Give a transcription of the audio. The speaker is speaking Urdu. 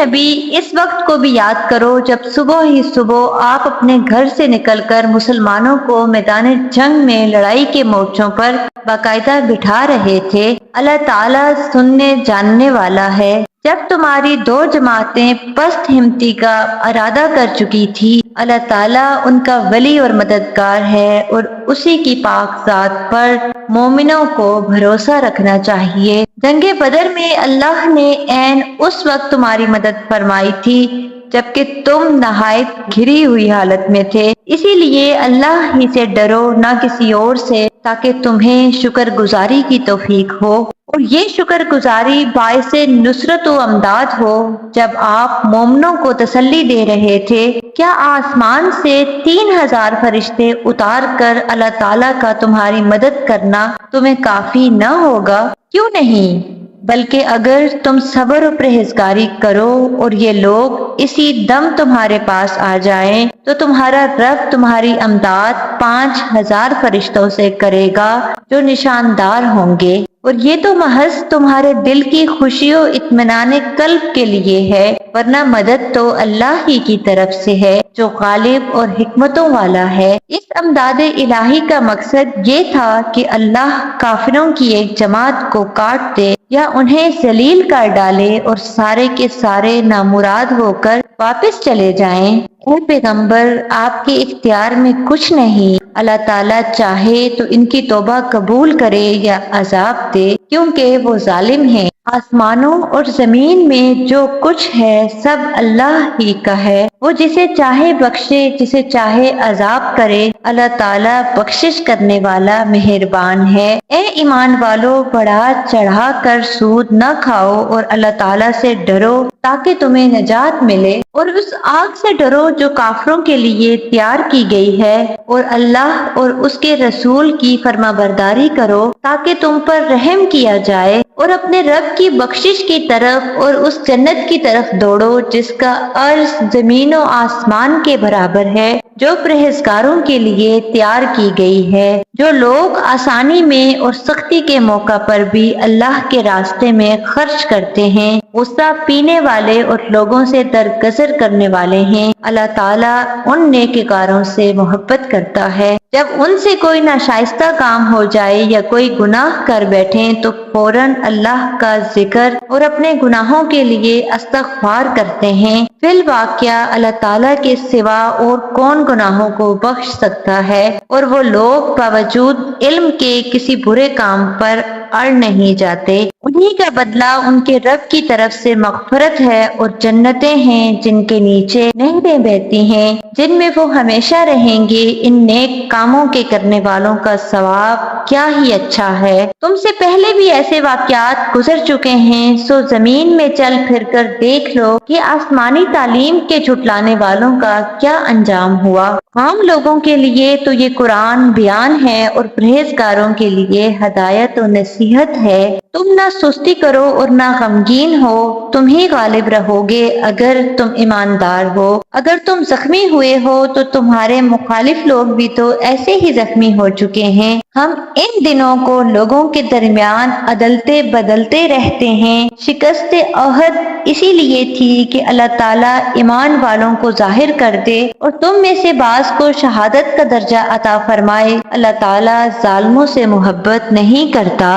نبی اس وقت کو بھی یاد کرو جب صبح ہی صبح آپ اپنے گھر سے نکل کر مسلمانوں کو میدان جنگ میں لڑائی کے مورچوں پر باقاعدہ بٹھا رہے تھے۔ اللہ تعالیٰ سننے جاننے والا ہے۔ جب تمہاری دو جماعتیں پست ہمتی کا ارادہ کر چکی تھی، اللہ تعالیٰ ان کا ولی اور مددگار ہے، اور اسی کی پاک ذات پر مومنوں کو بھروسہ رکھنا چاہیے۔ جنگ بدر میں اللہ نے عین اس وقت تمہاری مدد فرمائی تھی جبکہ تم نہایت گھری ہوئی حالت میں تھے، اسی لیے اللہ ہی سے ڈرو نہ کسی اور سے، تاکہ تمہیں شکر گزاری کی توفیق ہو، اور یہ شکر گزاری باعث نصرت و امداد ہو۔ جب آپ مومنوں کو تسلی دے رہے تھے، کیا آسمان سے 3000 فرشتے اتار کر اللہ تعالیٰ کا تمہاری مدد کرنا تمہیں کافی نہ ہوگا؟ کیوں نہیں، بلکہ اگر تم صبر و پرہیزگاری کرو اور یہ لوگ اسی دم تمہارے پاس آ جائیں تو تمہارا رب تمہاری امداد 5000 فرشتوں سے کرے گا جو نشاندار ہوں گے، اور یہ تو محض تمہارے دل کی خوشی و اطمینان قلب کے لیے ہے، ورنہ مدد تو اللہ ہی کی طرف سے ہے جو غالب اور حکمتوں والا ہے۔ اس امداد الہی کا مقصد یہ تھا کہ اللہ کافروں کی ایک جماعت کو کاٹ دے یا انہیں ذلیل کر ڈالے اور سارے کے سارے نامراد ہو کر واپس چلے جائیں۔ اے پیغمبر، آپ کے اختیار میں کچھ نہیں، اللہ تعالیٰ چاہے تو ان کی توبہ قبول کرے یا عذاب دے، کیونکہ وہ ظالم ہیں۔ آسمانوں اور زمین میں جو کچھ ہے سب اللہ ہی کا ہے، وہ جسے چاہے بخشے جسے چاہے عذاب کرے، اللہ تعالیٰ بخشش کرنے والا مہربان ہے۔ اے ایمان والو، بڑھا چڑھا کر سود نہ کھاؤ اور اللہ تعالیٰ سے ڈرو تاکہ تمہیں نجات ملے، اور اس آگ سے ڈرو جو کافروں کے لیے تیار کی گئی ہے، اور اللہ اور اس کے رسول کی فرما برداری کرو تاکہ تم پر رحم کیا جائے، اور اپنے رب کی بخشش کی طرف اور اس جنت کی طرف دوڑو جس کا عرض زمین و آسمان کے برابر ہے، جو پرہیزگاروں کے لیے تیار کی گئی ہے۔ جو لوگ آسانی میں اور سختی کے موقع پر بھی اللہ کے راستے میں خرچ کرتے ہیں، غصہ پینے والے اور لوگوں سے درگزر کرنے والے ہیں، اللہ تعالیٰ ان نیکوکاروں سے محبت کرتا ہے۔ جب ان سے کوئی ناشائستہ کام ہو جائے یا کوئی گناہ کر بیٹھیں تو فوراً اللہ کا ذکر اور اپنے گناہوں کے لیے استغفار کرتے ہیں۔ فی الواقعہ اللہ تعالیٰ کے سوا اور کون گناہوں کو بخش سکتا ہے، اور وہ لوگ باوجود علم کے کسی برے کام پر اڑ نہیں جاتے۔ انہی کا بدلہ ان کے رب کی طرف سے مغفرت ہے اور جنتیں ہیں جن کے نیچے نہریں بہتی ہیں، جن میں وہ ہمیشہ رہیں گے۔ ان نیک کاموں کے کرنے والوں کا ثواب کیا ہی اچھا ہے۔ تم سے پہلے بھی ایسے واقعات گزر چکے ہیں، سو زمین میں چل پھر کر دیکھ لو کہ آسمانی تعلیم کے جھٹلانے والوں کا کیا انجام ہوا۔ عام لوگوں کے لیے تو یہ قرآن بیان ہے اور پرہیزگاروں کے لیے ہدایت و نصیحت ہے۔ تم نہ سستی کرو اور نہ غمگین ہو، تم ہی غالب رہو گے اگر تم ایماندار ہو۔ اگر تم زخمی ہوئے ہو تو تمہارے مخالف لوگ بھی تو ایسے ہی زخمی ہو چکے ہیں۔ ہم ان دنوں کو لوگوں کے درمیان عدلتے بدلتے رہتے ہیں۔ شکست عہد اسی لیے تھی کہ اللہ تعالیٰ ایمان والوں کو ظاہر کر دے اور تم میں سے بعض کو شہادت کا درجہ عطا فرمائے۔ اللہ تعالیٰ ظالموں سے محبت نہیں کرتا۔